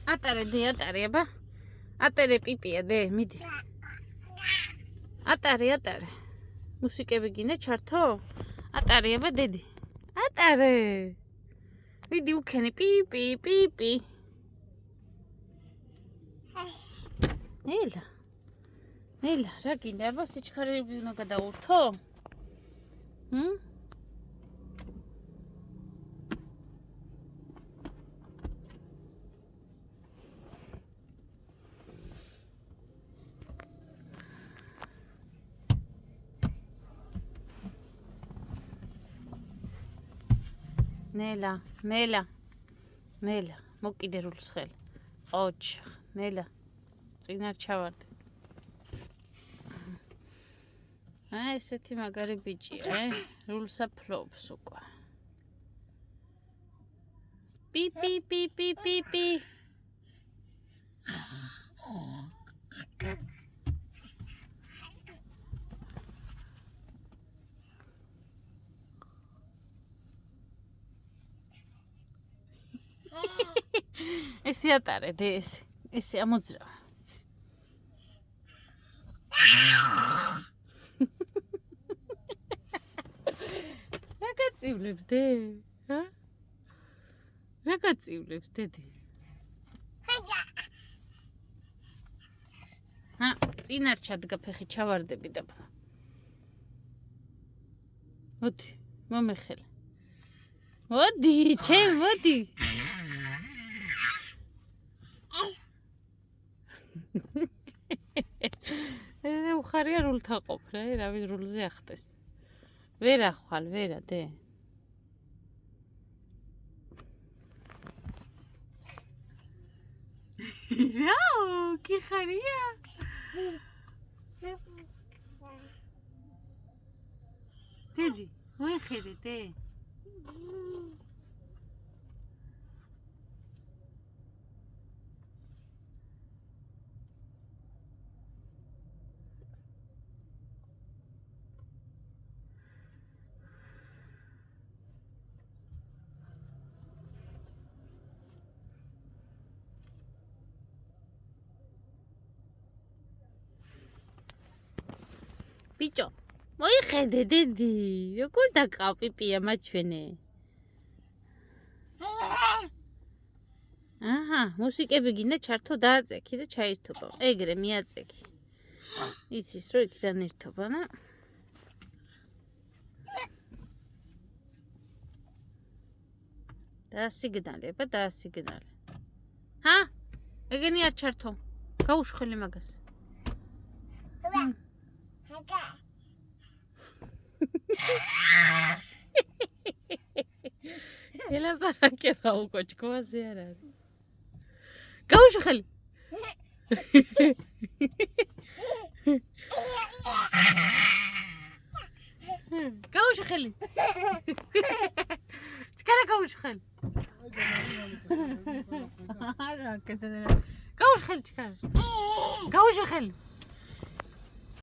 ატარე დე, ატარე, აბა. ატარე პიპია დე, მიდი. ატარე. მუსიკები გინდა ჩართო? ატარე, აბა დედი. ატარე. მიდი უქენი პიპი. ნელა, რა გინდა? აბა სიჩქარეები უნდა გადაურთო? ნელა. მოკიდერულს ხელი. ოჩ, ნელა. წინარ ჩავარდე. ესეთი მაგარი ბიჭია, რულსა ფლობს უკვე. პი. ესე ატარე დე ესე ამოძრავა. რა გაწივლებს დე? რა გაწივლებს დედი? წინ არ ჩადგა ფეხი ჩავარდები და მოდი მომეხელე. მოდი მოდი. უხარია რულთა ყოფ რა, რავი რულზე ახტეს. ვერ ახვალ, ვერა დე. რაო, კი ხარია? დედი, მოიხედე დე. ბიჭო, მოიხედე დედი, როგორ დაკავ პიპია მაჩვენე. მუსიკები გინდა ჩართო დააწექი და ჩაირთობა. ეგრე მიაწექი. იცის რომ იქიდან ერთობა, რა? დაასიგნალე, აბა დაასიგნალე. ეგენი არ ჩართო. გაუშველი მაგას. ელაპარაკება უკოჩკო ასე არ არის. გაუშველი. გაუშველი. ჩკარა გაუშველი. არა, კეთდა. გაუშველი ჩკარა. გაუშველი.